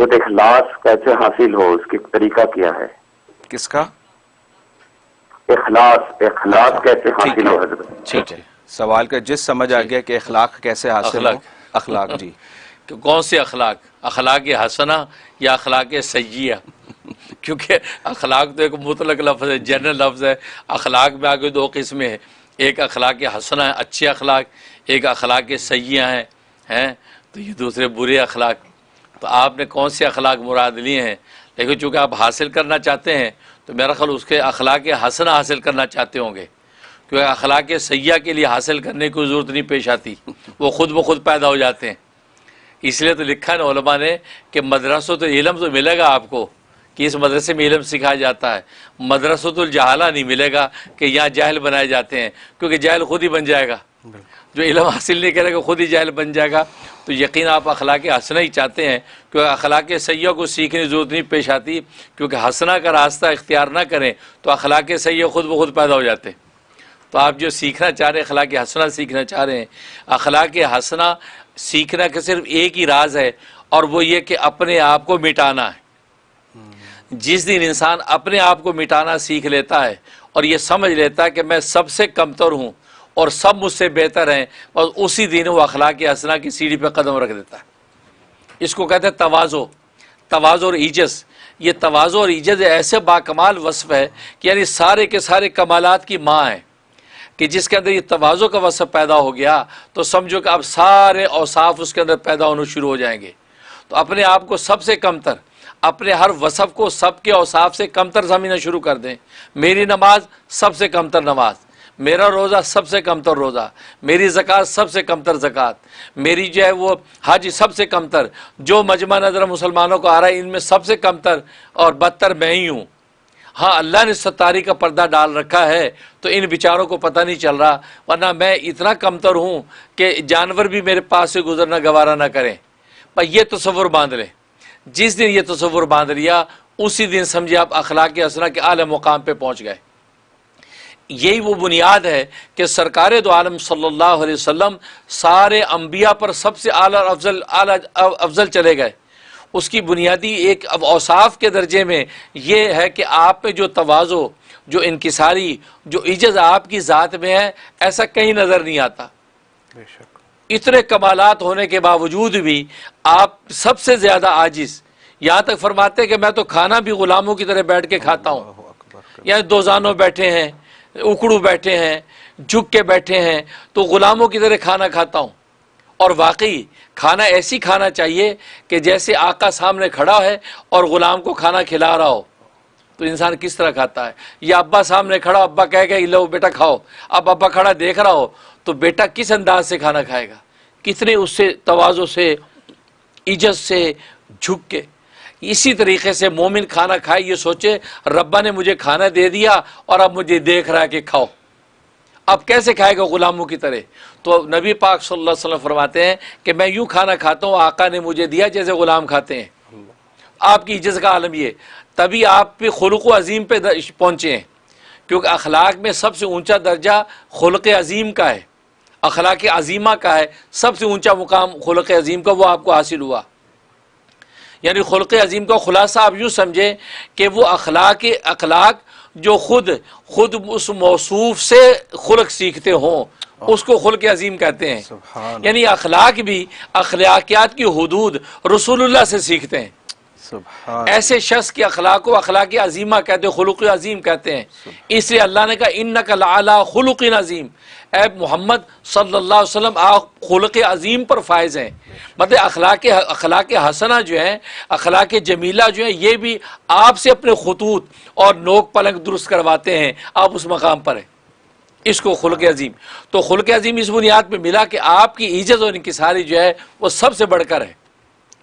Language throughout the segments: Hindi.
खुद इखलास कैसे हासिल हो, उसकी तरीका क्या है? किसका? इखलास, इखलास कैसे हासिल हो हजरत? ठीक है, सवाल का जिस समझ आ गया कि अखलाक कैसे हासिल हो। अखलाक जी कि कौन से अखलाक, अखलाक हसना या अखलाक सय्यिया? क्योंकि अखलाक तो एक मुतलक लफ्ज़ है, जनरल लफ्ज़ है। अखलाक में आगे दो किस्में हैं, एक अखलाक हसना है, अच्छे अखलाक, एक अखलाक सय्यिया हैं तो ये दूसरे बुरे अखलाक। तो आपने कौन से अखलाक मुराद लिए हैं? लेकिन चूँकि आप हासिल करना चाहते हैं तो मेरा ख्याल उसके अखलाक हसना हासिल करना चाहते होंगे, क्योंकि अखलाक सय्यिया के लिए हासिल करने की ज़रूरत नहीं पेश आती, वो खुद ब खुद पैदा हो जाते हैं। इसलिए तो लिखा है उलमा ने कि मदरसों तो इल्म तो मिलेगा आपको कि इस मदरसे में इल्म सिखाया जाता है, मदरसतुल जहाला नहीं मिलेगा कि यहाँ जाहिल बनाए जाते हैं, क्योंकि जाहिल खुद ही बन जाएगा। जो इल्म हासिल नहीं करेगा खुद ही जाहिल बन जाएगा। तो यकीन आप अखलाक हसना ही चाहते हैं, क्योंकि अखलाक सय्यिया को सीखने की ज़रूरत नहीं पेश आती, क्योंकि हसना का रास्ता इख्तियार ना करें तो अखलाक सय्यिया खुद ब खुद पैदा हो जाते हैं। तो आप जो सीखना चाह रहे हैं, अखलाक हसना सीखना चाह रहे हैं, अखलाक हसना सीखना का सिर्फ एक ही राज है, और वो ये कि अपने आप को मिटाना है। जिस दिन इंसान अपने आप को मिटाना सीख लेता है और ये समझ लेता है कि मैं सबसे कमतर हूँ और सब मुझसे बेहतर हैं, और उसी दिन वो अखलाक हसना की सीढ़ी पर कदम रख देता है। इसको कहते हैं तवाज़ो, तवाज़ो और ईजज़। ये तवाज़ो और ईजज़ ऐसे बाकमाल वस्फ़ है कि यानी सारे के सारे कमालात की माँ है, कि जिसके अंदर ये तवाज़ो का वस्फ़ पैदा हो गया तो समझो कि अब सारे औसाफ उसके अंदर पैदा होने शुरू हो जाएंगे। तो अपने आप को सबसे कमतर, अपने हर वसफ़ को सबके औसाफ से कमतर समझना शुरू कर दें। मेरी नमाज सबसे कमतर नमाज, मेरा रोज़ा सबसे कमतर रोज़ा, मेरी ज़कात सबसे कमतर ज़कात, मेरी जो है वो हज सबसे कमतर, जो मजमा नज़र मुसलमानों को आ रहा है इनमें सबसे कमतर और बदतर मैं ही हूँ। हाँ, अल्लाह ने सत्तारी का पर्दा डाल रखा है तो इन बेचारों को पता नहीं चल रहा, वरना मैं इतना कमतर हूँ कि जानवर भी मेरे पास से गुजरना गवारा ना करें। पर ये तसव्वुर बांध लें, जिस दिन ये तसव्वुर बांध लिया उसी दिन समझिए आप अखलाक हसना के आला मुकाम पे पहुँच गए। यही वो बुनियाद है कि सरकार दो आलम सल्लल्लाहु अलैहि वसल्लम सारे अंबिया पर सबसे आला अफजल चले गए। उसकी बुनियादी एक अब औसाफ के दर्जे में ये है कि आप में जो तवाज़ो, जो इनकिसारी, जो इज्जत आपकी ज़ात में है, ऐसा कहीं नज़र नहीं आता। इतने कमालात होने के बावजूद भी आप सबसे ज़्यादा आजिज़। यहाँ तक फरमाते हैं कि मैं तो खाना भी ग़ुलामों की तरह बैठ के खाता हूँ, यहाँ दोजानों बैठे हैं, उकड़ू बैठे हैं, झुक के बैठे हैं, तो ग़ुलामों की तरह खाना खाता हूँ। और वाकई खाना ऐसी खाना चाहिए कि जैसे आका सामने खड़ा है और ग़ुलाम को खाना खिला रहा हो। तो इंसान किस तरह खाता है? या अब्बा सामने खड़ा, अब्बा कहेगा लो बेटा खाओ, अब अब्बा खड़ा देख रहा हो तो बेटा किस अंदाज से खाना खाएगा, कितने उससे तवाज़ो से, इज्जत से झुक के। इसी तरीके से मोमिन खाना खाए ये सोचे रब्बा ने मुझे खाना दे दिया और अब मुझे देख रहा है कि खाओ। अब कैसे खाएगा ग़ुलामों की तरह? तो नबी पाक सल्लल्लाहु अलैहि वसल्लम फरमाते हैं कि मैं यूँ खाना खाता हूँ आका ने मुझे दिया जैसे ग़ुलाम खाते हैं। आपकी इज्जत का आलम ये, तभी आप पे खुलुक़ अज़ीम पे पहुँचे हैं, क्योंकि अखलाक में सबसे ऊँचा दर्जा खुलुक़ अज़ीम का है, अखलाक अज़ीमा का है। सबसे ऊँचा मुकाम खुलुक़ अज़ीम का वो आपको हासिल हुआ। यानी खुलुक़ अज़ीम का खुलासा आप यूँ समझें कि वो अखलाक जो खुद उस मौसूफ से खुल्क सीखते हों उसको खुल्क अज़ीम कहते हैं। यानी अखलाक भी अखलाकियात की हुदूद रसूलुल्लाह से सीखते हैं। ऐसे शख्स के अखलाक को अखलाक अज़ीमा कहते हैं, खुलुक़ अज़ीम कहते हैं। इसलिए अल्लाह ने कहा इन्नका लअला खुलुक़िन अज़ीम, ऐ मोहम्मद सल्लल्लाहु अलैहि वसल्लम आप खुलुक़ अज़ीम पर फायज़ हैं। मतलब अखलाक हसना जो है, अखलाक जमीला जो है, ये भी आपसे अपने खतूत और नोक पलंग दुरुस्त करवाते हैं, आप उस मकाम पर हैं। इसको खुलुक़ अज़ीम, तो खुलुक़ अज़ीम इस बुनियाद पर मिला कि आपकी इज्जत और इनकिसारी जो है वो सबसे बढ़कर है।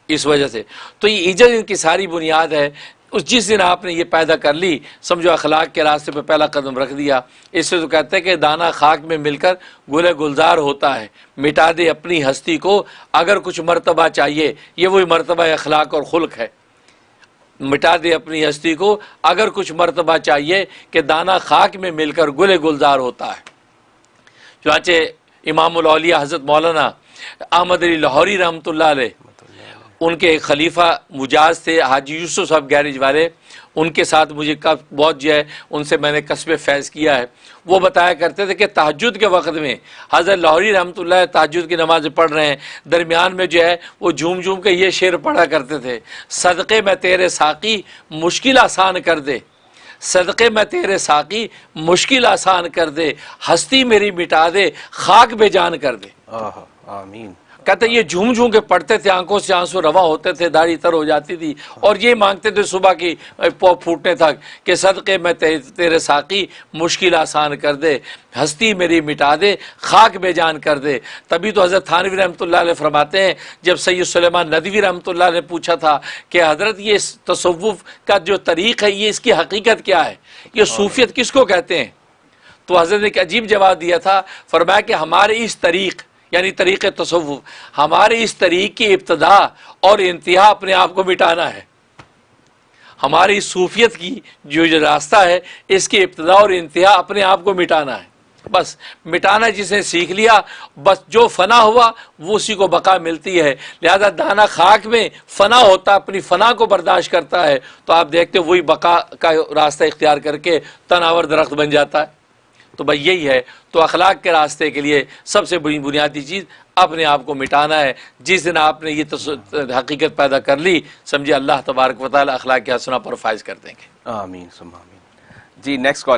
इस वजह से तो ये इज्जत इनकी सारी बुनियाद है। उस जिस दिन आपने ये पैदा कर ली, समझो अखलाक के रास्ते पे पहला कदम रख दिया। इससे तो कहते हैं कि दाना खाक में मिलकर गुले गुलजार होता है, मिटा दे अपनी हस्ती को अगर कुछ मर्तबा चाहिए। ये वही मर्तबा अखलाक और खुल्क है, मिटा दे अपनी हस्ती को अगर कुछ मर्तबा चाहिए कि दाना खाक में मिलकर गुले गुलजार होता है। चुनांचे इमामुल औलिया हज़रत मौलाना अहमद अली लाहौरी रहमतुल्लाह अलैह उनके एक खलीफा मुजाज थे हाजी यूसुफ साहब गैरेज वाले, उनके साथ मुझे कब बहुत जो है उनसे मैंने कस्बे फैज़ किया है। वो बताया करते थे कि तहज्जुद के वक़्त में हज़रत लाहौरी रहमतुल्लाह तहज्जुद की नमाज़ पढ़ रहे हैं, दरमियान में जो है वो झूम झूम के ये शेर पढ़ा करते थे, सदक़े में तेरे साक़ी मुश्किल आसान कर दे, सदक़े में तेरे साक़ी मुश्किल आसान कर दे, हस्ती मेरी मिटा दे, खाक बेजान कर दे। आमीन। कहते ये झूम झूम के पढ़ते थे, आंखों से आंसू रवा होते थे, दाढ़ी तर हो जाती थी और ये मांगते थे सुबह की फूटने तक कि सदक़े में तेरे साक़ी मुश्किल आसान कर दे, हस्ती मेरी मिटा दे, खाक बेजान कर दे। तभी तो हज़रत थानवी रहमतुल्लाह अलैह फरमाते हैं, जब सैयद सुलेमान नदवी रहमतुल्लाह ने पूछा था कि हज़रत ये तसव्वुफ़ का जो तरीक़ है ये इसकी हकीकत क्या है, ये सूफियत किसको कहते हैं, तो हज़रत ने एक अजीब जवाब दिया था। फरमाया कि हमारे इस तरीक़ यानी तरीक़े तसव्वुफ़, हमारे इस तरीक़ की इब्तिदा और इंतहा अपने आप को मिटाना है। हमारी सूफियत की जो रास्ता है इसकी इब्तिदा और इंतहा अपने आप को मिटाना है। बस मिटाना जिसने सीख लिया, बस जो फ़ना हुआ वो उसी को बका मिलती है। लिहाजा दाना खाक में फ़ना होता, अपनी फ़ना को बर्दाश्त करता है तो आप देखते वही बका का रास्ता इख्तियार करके तनावर दरख्त बन जाता है। तो भाई यही है, तो अखलाक के रास्ते के लिए सबसे बड़ी बुनियादी चीज़ अपने आप को मिटाना है। जिस दिन आपने ये हकीकत पैदा कर ली, समझिए अल्लाह तबारक व तआला अखलाक के हसना पर फाइज कर देंगे। आमीन सुम्मा आमीन। जी नेक्स्ट कॉल